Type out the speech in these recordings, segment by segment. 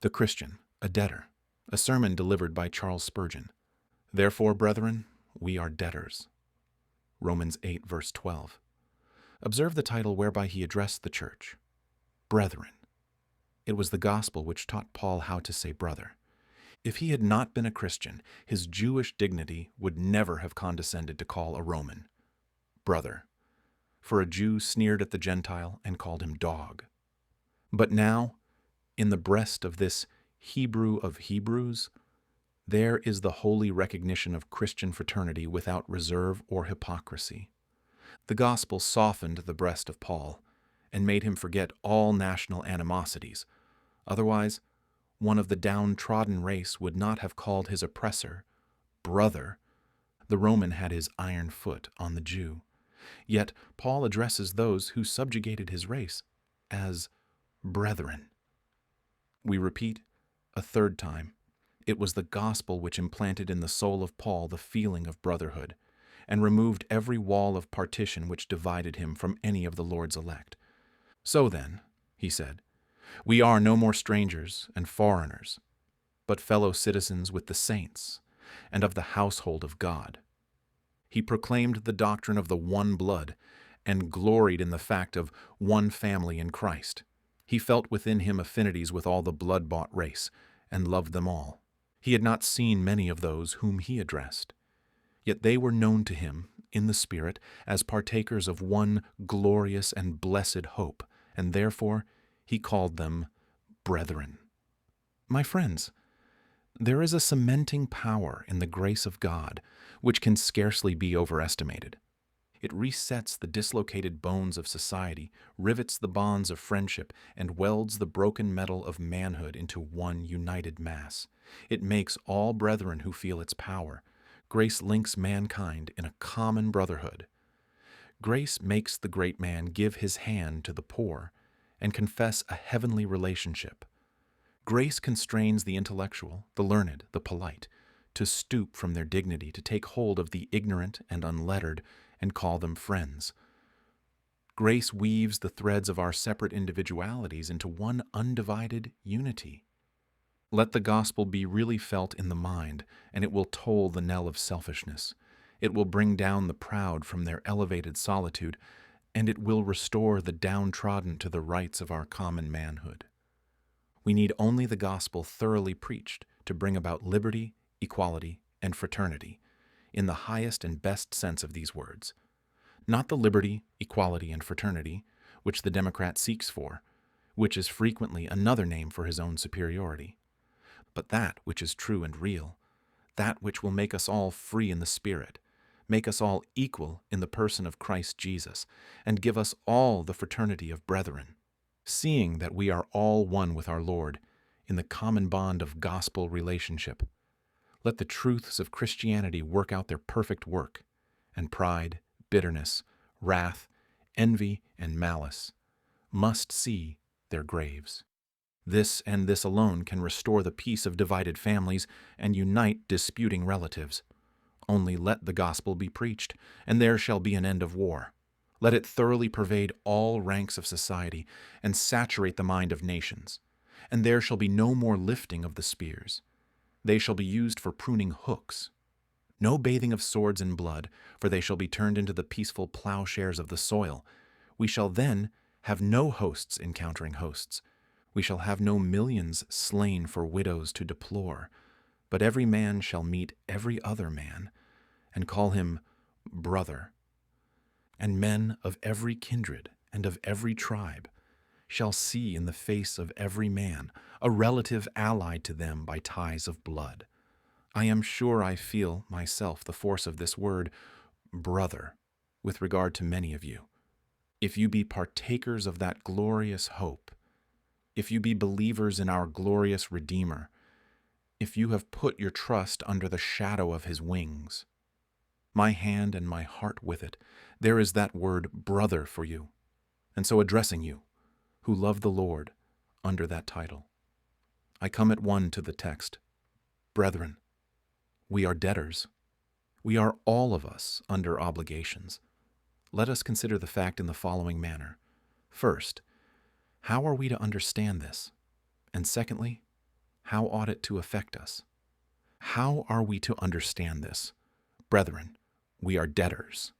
The Christian, a debtor, a sermon delivered by Charles Spurgeon. Therefore, brethren, we are debtors. Romans 8, verse 12. Observe the title whereby he addressed the church. Brethren. It was the gospel which taught Paul how to say brother. If he had not been a Christian, his Jewish dignity would never have condescended to call a Roman brother, for a Jew sneered at the Gentile and called him dog. But now, in the breast of this Hebrew of Hebrews, there is the holy recognition of Christian fraternity without reserve or hypocrisy. The gospel softened the breast of Paul and made him forget all national animosities. Otherwise, one of the downtrodden race would not have called his oppressor brother. The Roman had his iron foot on the Jew. Yet Paul addresses those who subjugated his race as brethren. We repeat a third time, it was the gospel which implanted in the soul of Paul the feeling of brotherhood, and removed every wall of partition which divided him from any of the Lord's elect. So then, he said, we are no more strangers and foreigners, but fellow citizens with the saints and of the household of God. He proclaimed the doctrine of the one blood and gloried in the fact of one family in Christ. He felt within him affinities with all the blood-bought race and loved them all. He had not seen many of those whom he addressed, yet they were known to him in the Spirit as partakers of one glorious and blessed hope, and therefore he called them brethren. My friends, there is a cementing power in the grace of God which can scarcely be overestimated. It resets the dislocated bones of society, rivets the bonds of friendship, and welds the broken metal of manhood into one united mass. It makes all brethren who feel its power. Grace links mankind in a common brotherhood. Grace makes the great man give his hand to the poor and confess a heavenly relationship. Grace constrains the intellectual, the learned, the polite, to stoop from their dignity, to take hold of the ignorant and unlettered, and call them friends. Grace weaves the threads of our separate individualities into one undivided unity. Let the gospel be really felt in the mind, and it will toll the knell of selfishness. It will bring down the proud from their elevated solitude, and it will restore the downtrodden to the rights of our common manhood. We need only the gospel thoroughly preached to bring about liberty, equality, and fraternity, in the highest and best sense of these words. Not the liberty, equality, and fraternity which the Democrat seeks for, which is frequently another name for his own superiority, but that which is true and real, that which will make us all free in the Spirit, make us all equal in the person of Christ Jesus, and give us all the fraternity of brethren, seeing that we are all one with our Lord in the common bond of gospel relationship. Let the truths of Christianity work out their perfect work, and pride, bitterness, wrath, envy, and malice must see their graves. This and this alone can restore the peace of divided families and unite disputing relatives. Only let the gospel be preached, and there shall be an end of war. Let it thoroughly pervade all ranks of society and saturate the mind of nations, and there shall be no more lifting of the spears. They shall be used for pruning hooks. No bathing of swords in blood, for they shall be turned into the peaceful plowshares of the soil. We shall then have no hosts encountering hosts. We shall have no millions slain for widows to deplore, but every man shall meet every other man, and call him brother. And men of every kindred and of every tribe shall see in the face of every man a relative allied to them by ties of blood. I am sure I feel myself the force of this word, brother, with regard to many of you. If you be partakers of that glorious hope, if you be believers in our glorious Redeemer, if you have put your trust under the shadow of his wings, my hand and my heart with it, there is that word brother for you, and so addressing you, who love the Lord, under that title. I come at one to the text. Brethren, we are debtors. We are all of us under obligations. Let us consider the fact in the following manner. First, how are we to understand this? And secondly, How ought it to affect us? How are we to understand this? Brethren, we are debtors.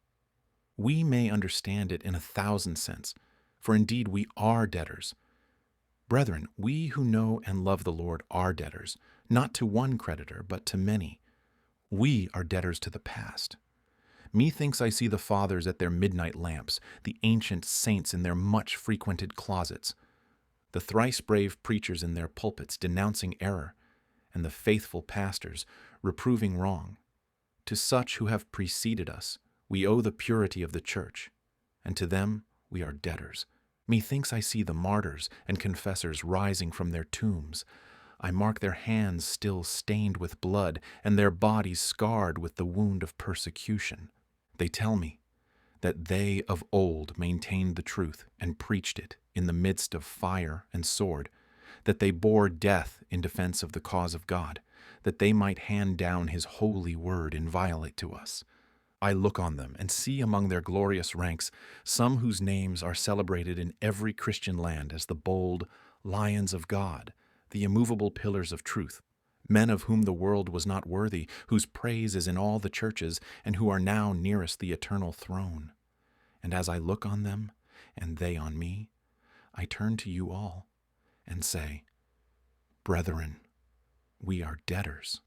We may understand it in 1,000 sense, for indeed we are debtors. Brethren, we who know and love the Lord are debtors, not to one creditor, but to many. We are debtors to the past. Methinks I see the fathers at their midnight lamps, the ancient saints in their much-frequented closets, the thrice-brave preachers in their pulpits denouncing error, and the faithful pastors reproving wrong. To such who have preceded us, we owe the purity of the church, and to them we are debtors. Methinks I see the martyrs and confessors rising from their tombs. I mark their hands still stained with blood, and their bodies scarred with the wound of persecution. They tell me that they of old maintained the truth and preached it in the midst of fire and sword, that they bore death in defense of the cause of God, that they might hand down his holy word inviolate to us. I look on them and see among their glorious ranks some whose names are celebrated in every Christian land as the bold lions of God, the immovable pillars of truth, men of whom the world was not worthy, whose praise is in all the churches, and who are now nearest the eternal throne. And as I look on them, and they on me, I turn to you all and say, Brethren, we are debtors.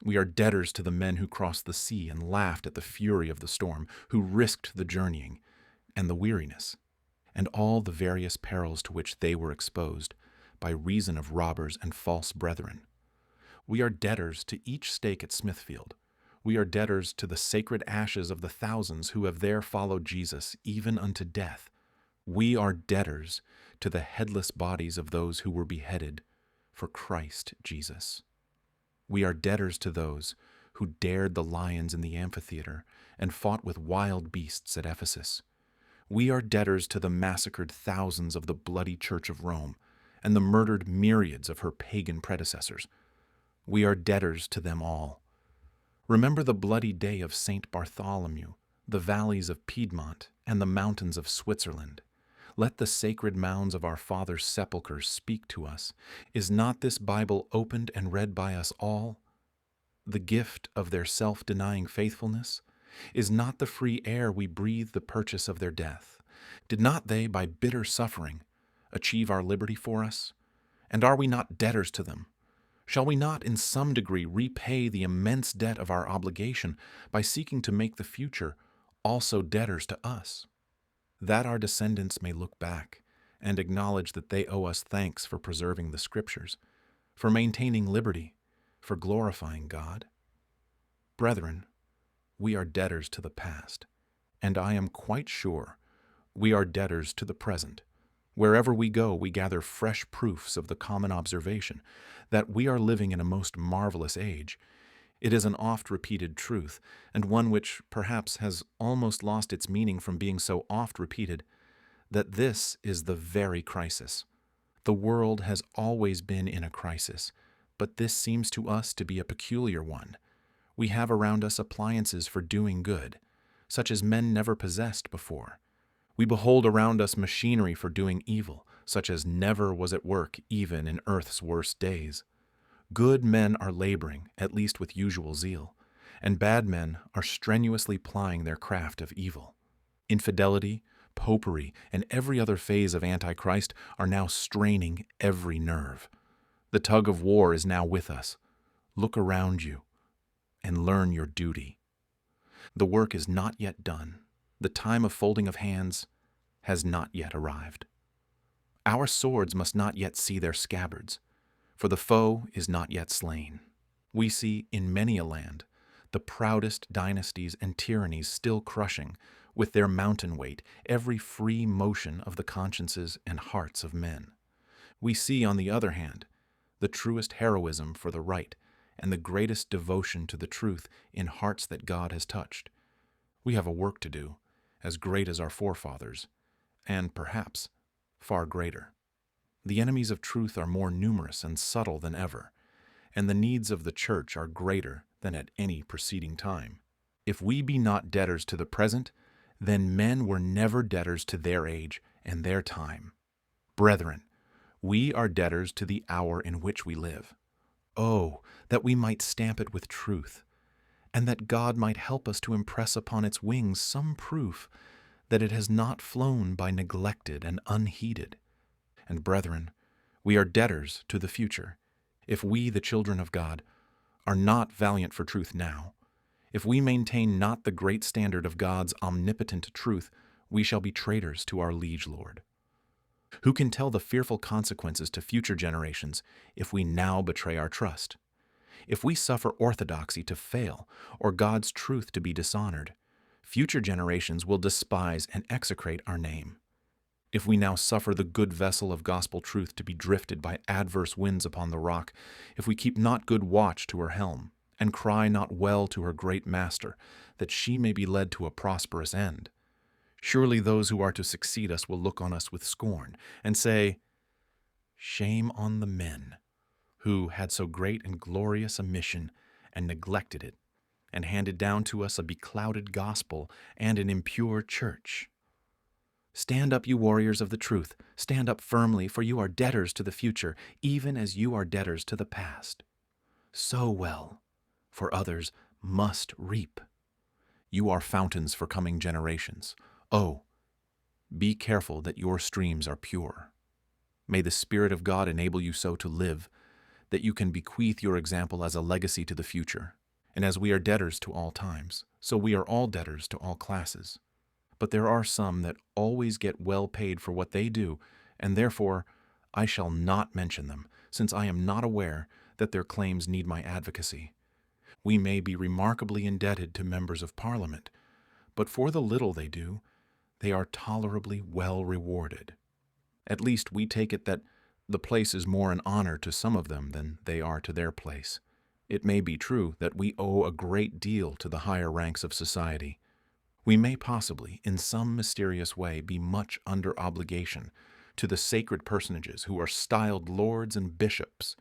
We are debtors to the men who crossed the sea and laughed at the fury of the storm, who risked the journeying and the weariness, and all the various perils to which they were exposed by reason of robbers and false brethren. We are debtors to each stake at Smithfield. We are debtors to the sacred ashes of the thousands who have there followed Jesus, even unto death. We are debtors to the headless bodies of those who were beheaded for Christ Jesus. We are debtors to those who dared the lions in the amphitheater and fought with wild beasts at Ephesus. We are debtors to the massacred thousands of the bloody Church of Rome and the murdered myriads of her pagan predecessors. We are debtors to them all. Remember the bloody day of St. Bartholomew, the valleys of Piedmont, and the mountains of Switzerland. Let the sacred mounds of our fathers' sepulchres speak to us. Is not this Bible opened and read by us all? The gift of their self-denying faithfulness? Is not the free air we breathe the purchase of their death? Did not they, by bitter suffering, achieve our liberty for us? And are we not debtors to them? Shall we not in some degree repay the immense debt of our obligation by seeking to make the future also debtors to us? That our descendants may look back and acknowledge that they owe us thanks for preserving the Scriptures, for maintaining liberty, for glorifying God? Brethren, we are debtors to the past, and I am quite sure we are debtors to the present. Wherever we go, we gather fresh proofs of the common observation that we are living in a most marvelous age. It is an oft-repeated truth, and one which perhaps has almost lost its meaning from being so oft repeated, that this is the very crisis. The world has always been in a crisis, but this seems to us to be a peculiar one. We have around us appliances for doing good, such as men never possessed before. We behold around us machinery for doing evil, such as never was at work even in earth's worst days. Good men are laboring, at least with usual zeal, and bad men are strenuously plying their craft of evil. Infidelity, popery, and every other phase of Antichrist are now straining every nerve. The tug of war is now with us. Look around you and learn your duty. The work is not yet done. The time of folding of hands has not yet arrived. Our swords must not yet see their scabbards, for the foe is not yet slain. We see in many a land the proudest dynasties and tyrannies still crushing, with their mountain weight, every free motion of the consciences and hearts of men. We see, on the other hand, the truest heroism for the right and the greatest devotion to the truth in hearts that God has touched. We have a work to do, as great as our forefathers, and perhaps far greater. The enemies of truth are more numerous and subtle than ever, and the needs of the church are greater than at any preceding time. If we be not debtors to the present, then men were never debtors to their age and their time. Brethren, We are debtors to the hour in which we live. Oh, that we might stamp it with truth, and that God might help us to impress upon its wings some proof that it has not flown by neglected and unheeded. And brethren, we are debtors to the future. If we, the children of God, are not valiant for truth now, if we maintain not the great standard of God's omnipotent truth, we shall be traitors to our liege Lord. Who can tell the fearful consequences to future generations if we now betray our trust? If we suffer orthodoxy to fail or God's truth to be dishonored, future generations will despise and execrate our name. If we now suffer the good vessel of gospel truth to be drifted by adverse winds upon the rock, if we keep not good watch to her helm, and cry not well to her great master, that she may be led to a prosperous end, surely those who are to succeed us will look on us with scorn, and say, "Shame on the men who had so great and glorious a mission, and neglected it, and handed down to us a beclouded gospel and an impure church." Stand up, you warriors of the truth. Stand up firmly, for you are debtors to the future, even as you are debtors to the past. Sow well, for others must reap. You are fountains for coming generations. Oh, be careful that your streams are pure. May the Spirit of God enable you so to live, that you can bequeath your example as a legacy to the future. And as we are debtors to all times, so we are all debtors to all classes. But there are some that always get well paid for what they do, and therefore I shall not mention them, since I am not aware that their claims need my advocacy. We may be remarkably indebted to members of Parliament, but for the little they do, they are tolerably well rewarded. At least we take it that the place is more an honor to some of them than they are to their place. It may be true that we owe a great deal to the higher ranks of society. We may possibly, in some mysterious way, be much under obligation to the sacred personages who are styled lords and bishops,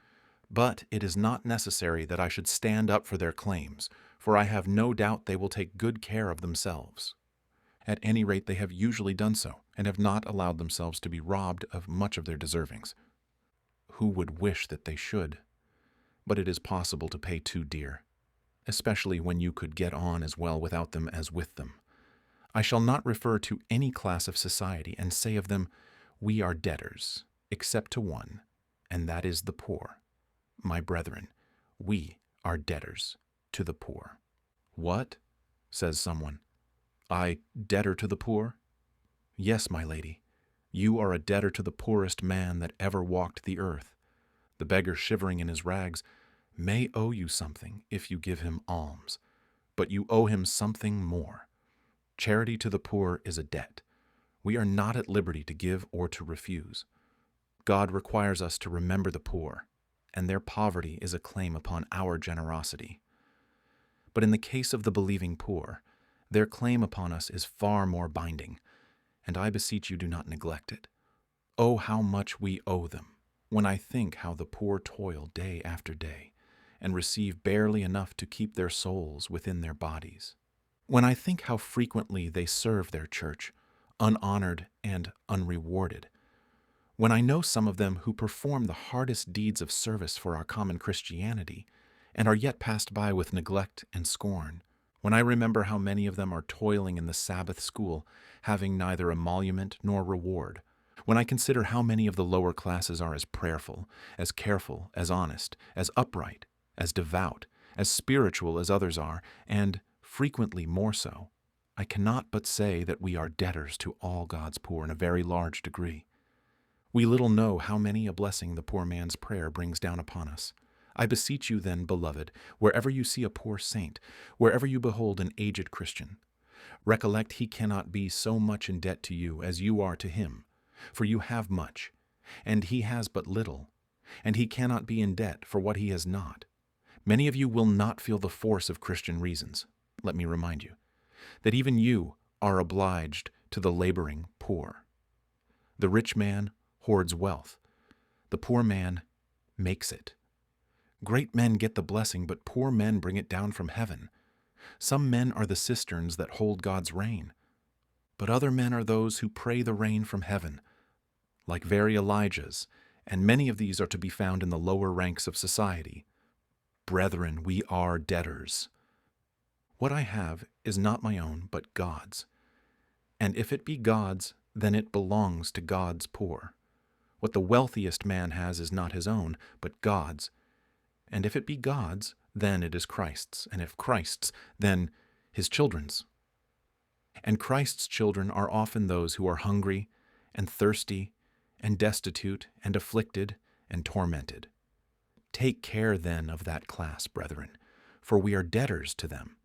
but it is not necessary that I should stand up for their claims, for I have no doubt they will take good care of themselves. At any rate, they have usually done so, and have not allowed themselves to be robbed of much of their deservings. Who would wish that they should? But it is possible to pay too dear, especially when you could get on as well without them as with them. I shall not refer to any class of society and say of them, "We are debtors," except to one, and that is the poor. My brethren, we are debtors to the poor. What? Says someone. I debtor to the poor? Yes, my lady, you are a debtor to the poorest man that ever walked the earth. The beggar shivering in his rags may owe you something if you give him alms, but you owe him something more. Charity to the poor is a debt. We are not at liberty to give or to refuse. God requires us to remember the poor, and their poverty is a claim upon our generosity. But in the case of the believing poor, their claim upon us is far more binding, and I beseech you do not neglect it. Oh, how much we owe them, when I think how the poor toil day after day, and receive barely enough to keep their souls within their bodies. When I think how frequently they serve their church, unhonored and unrewarded, when I know some of them who perform the hardest deeds of service for our common Christianity, and are yet passed by with neglect and scorn, when I remember how many of them are toiling in the Sabbath school, having neither emolument nor reward, when I consider how many of the lower classes are as prayerful, as careful, as honest, as upright, as devout, as spiritual as others are, and frequently more so, I cannot but say that we are debtors to all God's poor in a very large degree. We little know how many a blessing the poor man's prayer brings down upon us. I beseech you then, beloved, wherever you see a poor saint, wherever you behold an aged Christian, recollect he cannot be so much in debt to you as you are to him, for you have much, and he has but little, and he cannot be in debt for what he has not. Many of you will not feel the force of Christian reasons. Let me remind you that even you are obliged to the laboring poor. The rich man hoards wealth. The poor man makes it. Great men get the blessing, but poor men bring it down from heaven. Some men are the cisterns that hold God's rain, but other men are those who pray the rain from heaven, like very Elijahs, and many of these are to be found in the lower ranks of society. Brethren, we are debtors. What I have is not my own, but God's. And if it be God's, then it belongs to God's poor. What the wealthiest man has is not his own, but God's. And if it be God's, then it is Christ's. And if Christ's, then his children's. And Christ's children are often those who are hungry and thirsty and destitute and afflicted and tormented. Take care then of that class, brethren, for we are debtors to them.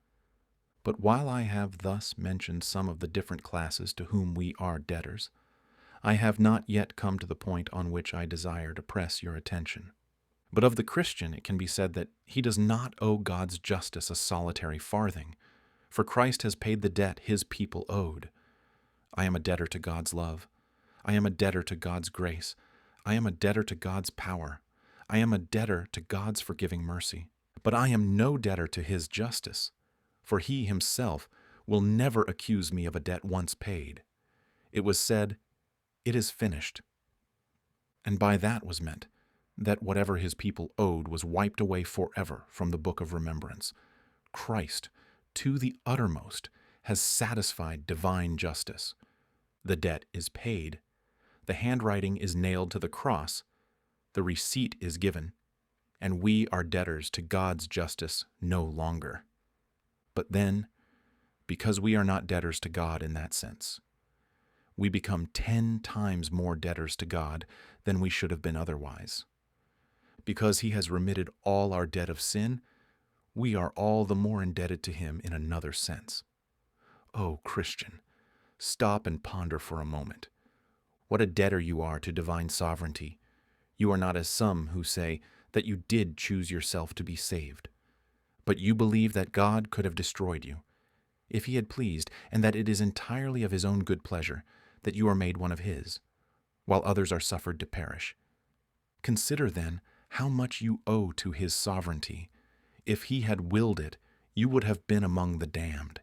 But while I have thus mentioned some of the different classes to whom we are debtors, I have not yet come to the point on which I desire to press your attention. But of the Christian it can be said that he does not owe God's justice a solitary farthing, for Christ has paid the debt his people owed. I am a debtor to God's love. I am a debtor to God's grace. I am a debtor to God's power. I am a debtor to God's forgiving mercy. But I am no debtor to his justice, for he himself will never accuse me of a debt once paid. It was said, "It is finished." And by that was meant that whatever his people owed was wiped away forever from the book of remembrance. Christ, to the uttermost, has satisfied divine justice. The debt is paid. The handwriting is nailed to the cross. The receipt is given. And we are debtors to God's justice no longer. But then, because we are not debtors to God in that sense, we become 10 times more debtors to God than we should have been otherwise. Because he has remitted all our debt of sin, we are all the more indebted to him in another sense. Oh, Christian, stop and ponder for a moment. What a debtor you are to divine sovereignty. You are not as some who say that you did choose yourself to be saved, but you believe that God could have destroyed you, if he had pleased, and that it is entirely of his own good pleasure that you are made one of his, while others are suffered to perish. Consider, then, how much you owe to his sovereignty. If he had willed it, you would have been among the damned.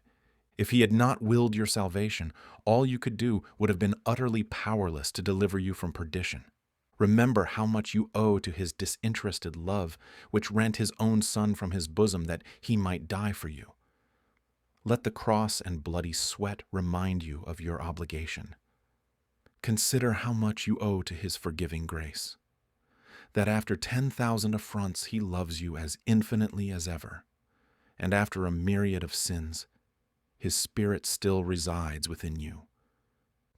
If he had not willed your salvation, all you could do would have been utterly powerless to deliver you from perdition. Remember how much you owe to his disinterested love, which rent his own Son from his bosom that he might die for you. Let the cross and bloody sweat remind you of your obligation. Consider how much you owe to his forgiving grace, that after 10,000 affronts he loves you as infinitely as ever, and after a myriad of sins, his Spirit still resides within you.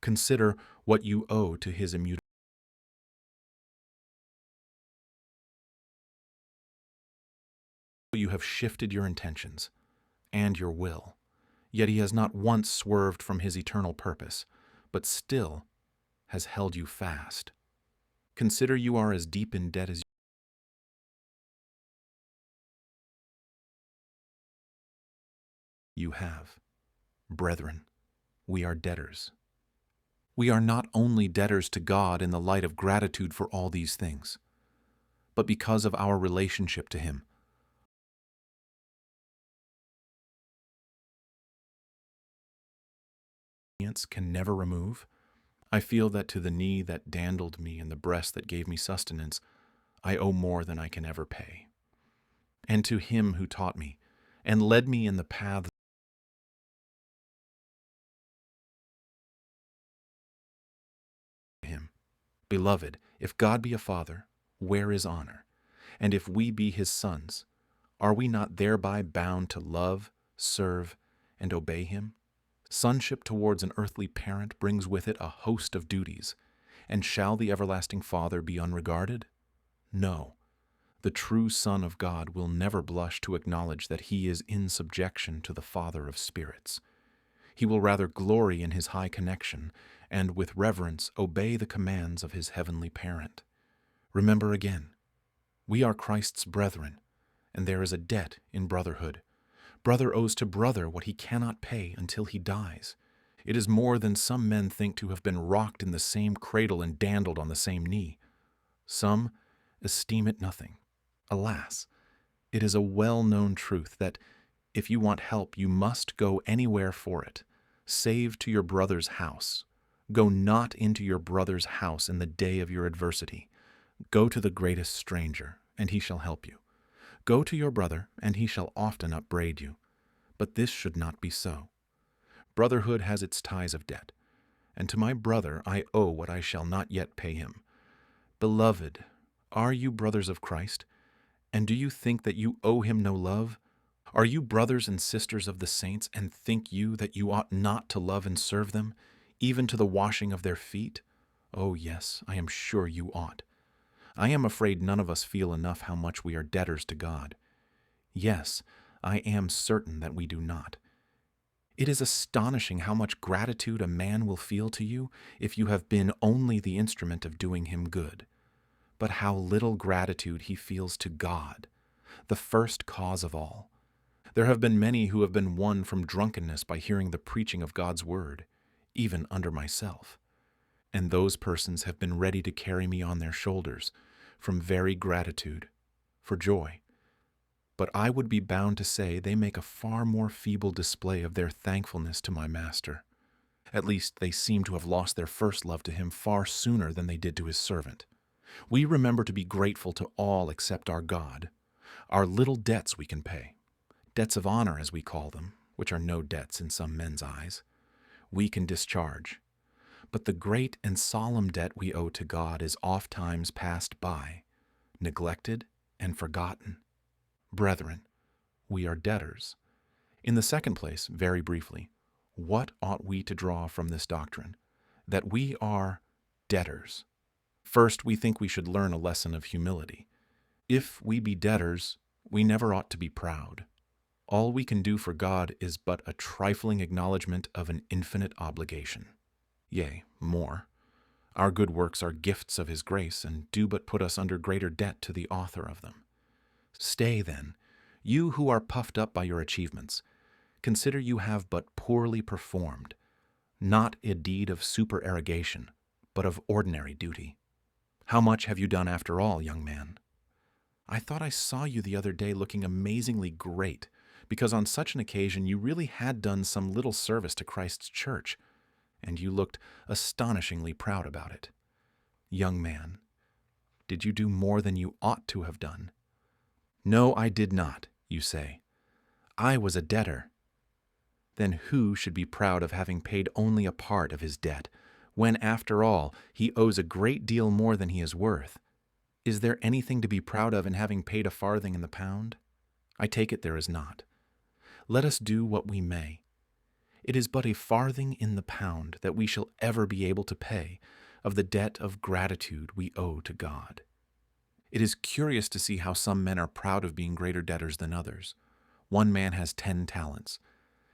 Consider what you owe to his immutable. You have shifted your intentions and your will, yet he has not once swerved from his eternal purpose, but still has held you fast. Consider you are as deep in debt as you have. Brethren, we are debtors. We are not only debtors to God in the light of gratitude for all these things, but because of our relationship to him. Can never remove. I feel that to the knee that dandled me and the breast that gave me sustenance, I owe more than I can ever pay. And to him who taught me and led me in the paths of him. Beloved, if God be a father, where is honor? And if we be his sons, are we not thereby bound to love, serve, and obey him? Sonship towards an earthly parent brings with it a host of duties, and shall the everlasting Father be unregarded? No. The true Son of God will never blush to acknowledge that he is in subjection to the Father of spirits. He will rather glory in his high connection, and with reverence obey the commands of his heavenly parent. Remember again, we are Christ's brethren, and there is a debt in brotherhood. Brother owes to brother what he cannot pay until he dies. It is more than some men think to have been rocked in the same cradle and dandled on the same knee. Some esteem it nothing. Alas, it is a well-known truth that if you want help, you must go anywhere for it, save to your brother's house. Go not into your brother's house in the day of your adversity. Go to the greatest stranger, and he shall help you. Go to your brother, and he shall often upbraid you. But this should not be so. Brotherhood has its ties of debt, and to my brother I owe what I shall not yet pay him. Beloved, are you brothers of Christ? And do you think that you owe him no love? Are you brothers and sisters of the saints, and think you that you ought not to love and serve them, even to the washing of their feet? Oh yes, I am sure you ought. I am afraid none of us feel enough how much we are debtors to God. Yes, I am certain that we do not. It is astonishing how much gratitude a man will feel to you if you have been only the instrument of doing him good, but how little gratitude he feels to God, the first cause of all. There have been many who have been won from drunkenness by hearing the preaching of God's word, even under myself. And those persons have been ready to carry me on their shoulders from very gratitude, for joy. But I would be bound to say they make a far more feeble display of their thankfulness to my Master. At least they seem to have lost their first love to him far sooner than they did to his servant. We remember to be grateful to all except our God. Our little debts we can pay, debts of honor as we call them, which are no debts in some men's eyes, we can discharge. But the great and solemn debt we owe to God is ofttimes passed by, neglected, and forgotten. Brethren, we are debtors. In the second place, very briefly, what ought we to draw from this doctrine? That we are debtors. First, we think we should learn a lesson of humility. If we be debtors, we never ought to be proud. All we can do for God is but a trifling acknowledgement of an infinite obligation. Yea, more. Our good works are gifts of his grace, and do but put us under greater debt to the author of them. Stay, then, you who are puffed up by your achievements, consider you have but poorly performed, not a deed of supererogation, but of ordinary duty. How much have you done after all, young man? I thought I saw you the other day looking amazingly great, because on such an occasion you really had done some little service to Christ's church, and you looked astonishingly proud about it. Young man, did you do more than you ought to have done? No, I did not, you say. I was a debtor. Then who should be proud of having paid only a part of his debt, when, after all, he owes a great deal more than he is worth? Is there anything to be proud of in having paid a farthing in the pound? I take it there is not. Let us do what we may. It is but a farthing in the pound that we shall ever be able to pay of the debt of gratitude we owe to God. It is curious to see how some men are proud of being greater debtors than others. One man has 10 talents,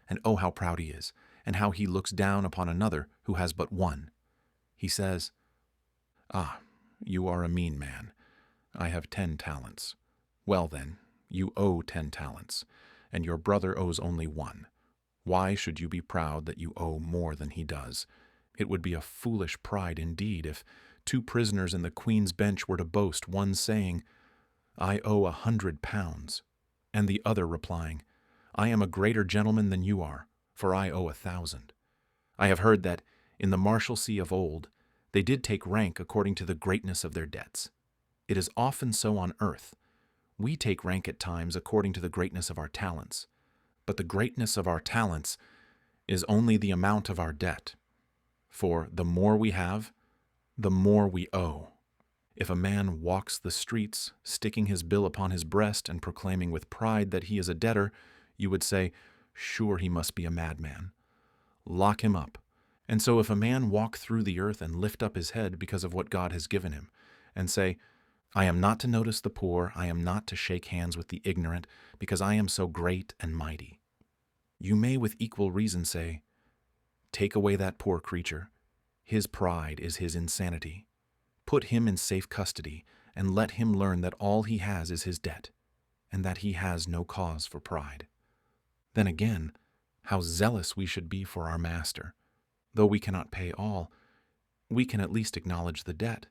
and oh, how proud he is, and how he looks down upon another who has but 1. He says, "Ah, you are a mean man. I have 10 talents. Well then, you owe 10 talents, and your brother owes only 1. Why should you be proud that you owe more than he does? It would be a foolish pride indeed if 2 prisoners in the Queen's Bench were to boast, one saying, 'I owe 100 pounds,' and the other replying, 'I am a greater gentleman than you are, for I owe 1,000. I have heard that, in the Marshalsea of old, they did take rank according to the greatness of their debts. It is often so on earth. We take rank at times according to the greatness of our talents, but the greatness of our talents is only the amount of our debt. For the more we have, the more we owe. If a man walks the streets, sticking his bill upon his breast and proclaiming with pride that he is a debtor, you would say, sure he must be a madman. Lock him up. And so if a man walk through the earth and lift up his head because of what God has given him, and say, I am not to notice the poor, I am not to shake hands with the ignorant, because I am so great and mighty, you may with equal reason say, take away that poor creature. His pride is his insanity. Put him in safe custody, and let him learn that all he has is his debt, and that he has no cause for pride. Then again, how zealous we should be for our master. Though we cannot pay all, we can at least acknowledge the debt.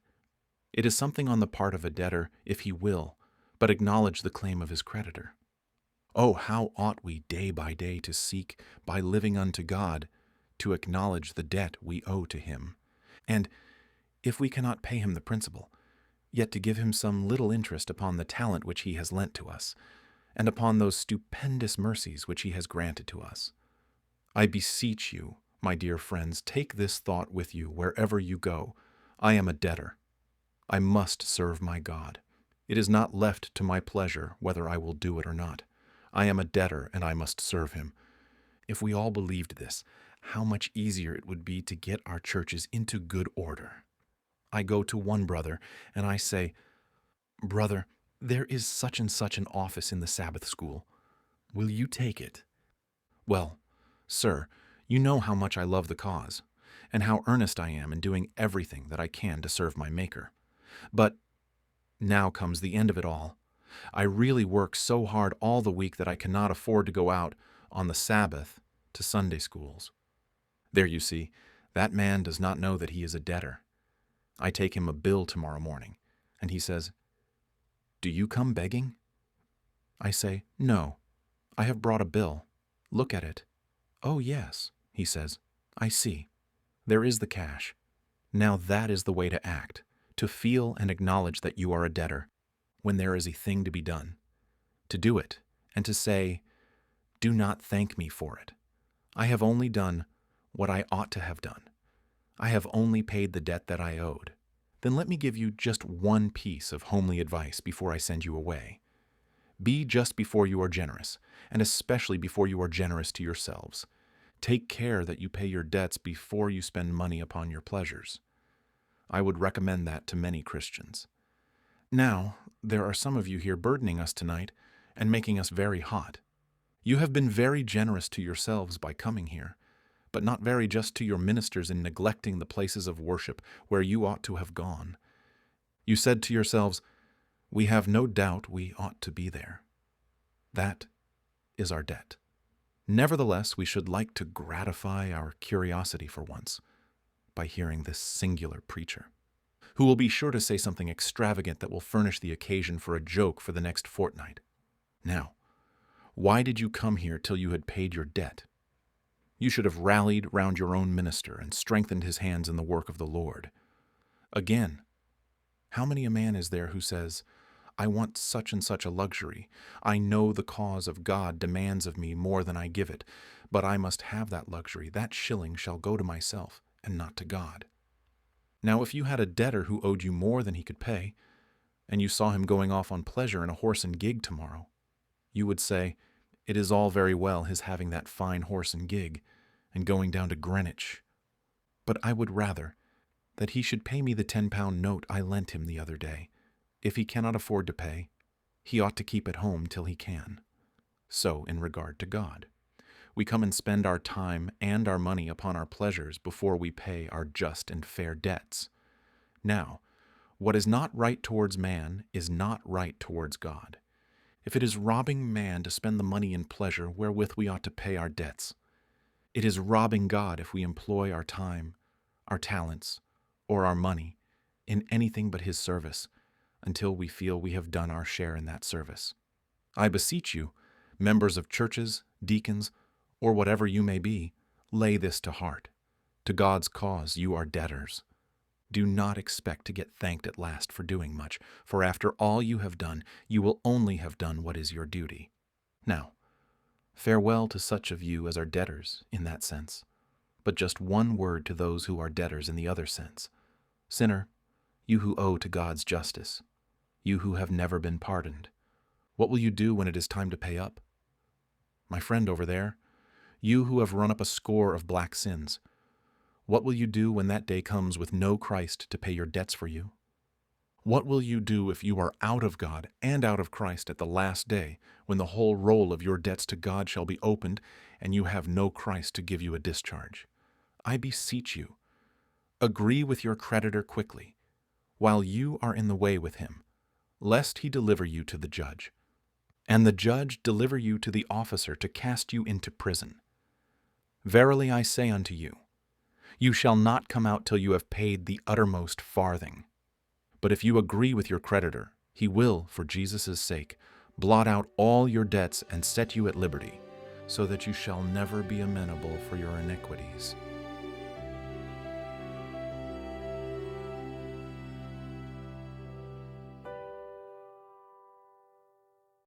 It is something on the part of a debtor, if he will, but acknowledge the claim of his creditor. Oh, how ought we day by day to seek, by living unto God, to acknowledge the debt we owe to him. And if we cannot pay him the principal, yet to give him some little interest upon the talent which he has lent to us, and upon those stupendous mercies which he has granted to us. I beseech you, my dear friends, take this thought with you wherever you go. I am a debtor. I must serve my God. It is not left to my pleasure whether I will do it or not. I am a debtor, and I must serve him. If we all believed this, how much easier it would be to get our churches into good order. I go to one brother, and I say, "Brother, there is such and such an office in the Sabbath school. Will you take it?" "Well, sir, you know how much I love the cause, and how earnest I am in doing everything that I can to serve my Maker. But now comes the end of it all. I really work so hard all the week that I cannot afford to go out on the Sabbath to Sunday schools." There you see, that man does not know that he is a debtor. I take him a bill tomorrow morning, and he says, "Do you come begging?" I say, "No, I have brought a bill. Look at it." "Oh, yes," he says, "I see. There is the cash." Now that is the way to act, to feel and acknowledge that you are a debtor, when there is a thing to be done, to do it, and to say, "Do not thank me for it. I have only done what I ought to have done. I have only paid the debt that I owed." Then let me give you just one piece of homely advice before I send you away. Be just before you are generous, and especially before you are generous to yourselves. Take care that you pay your debts before you spend money upon your pleasures. I would recommend that to many Christians. Now, there are some of you here burdening us tonight and making us very hot. You have been very generous to yourselves by coming here, but not very just to your ministers in neglecting the places of worship where you ought to have gone. You said to yourselves, "We have no doubt we ought to be there." That is our debt. Nevertheless, we should like to gratify our curiosity for once by hearing this singular preacher, who will be sure to say something extravagant that will furnish the occasion for a joke for the next fortnight. Now, why did you come here till you had paid your debt? You should have rallied round your own minister and strengthened his hands in the work of the Lord. Again, how many a man is there who says, "I want such and such a luxury. I know the cause of God demands of me more than I give it, but I must have that luxury. That shilling shall go to myself and not to God." Now, if you had a debtor who owed you more than he could pay, and you saw him going off on pleasure in a horse and gig tomorrow, you would say, "It is all very well his having that fine horse and gig, and going down to Greenwich. But I would rather that he should pay me the 10-pound note I lent him the other day. If he cannot afford to pay, he ought to keep at home till he can." So in regard to God. We come and spend our time and our money upon our pleasures before we pay our just and fair debts. Now, what is not right towards man is not right towards God. If it is robbing man to spend the money in pleasure wherewith we ought to pay our debts, it is robbing God if we employ our time, our talents, or our money in anything but his service until we feel we have done our share in that service. I beseech you, members of churches, deacons, or whatever you may be, lay this to heart. To God's cause you are debtors. Do not expect to get thanked at last for doing much, for after all you have done, you will only have done what is your duty. Now, farewell to such of you as are debtors in that sense, but just one word to those who are debtors in the other sense. Sinner, you who owe to God's justice, you who have never been pardoned, what will you do when it is time to pay up? My friend over there, you who have run up a score of black sins, what will you do when that day comes with no Christ to pay your debts for you? What will you do if you are out of God and out of Christ at the last day, when the whole roll of your debts to God shall be opened, and you have no Christ to give you a discharge? I beseech you, agree with your creditor quickly, while you are in the way with him, lest he deliver you to the judge, and the judge deliver you to the officer to cast you into prison. Verily I say unto you, you shall not come out till you have paid the uttermost farthing. But if you agree with your creditor, he will, for Jesus' sake, blot out all your debts and set you at liberty, so that you shall never be amenable for your iniquities.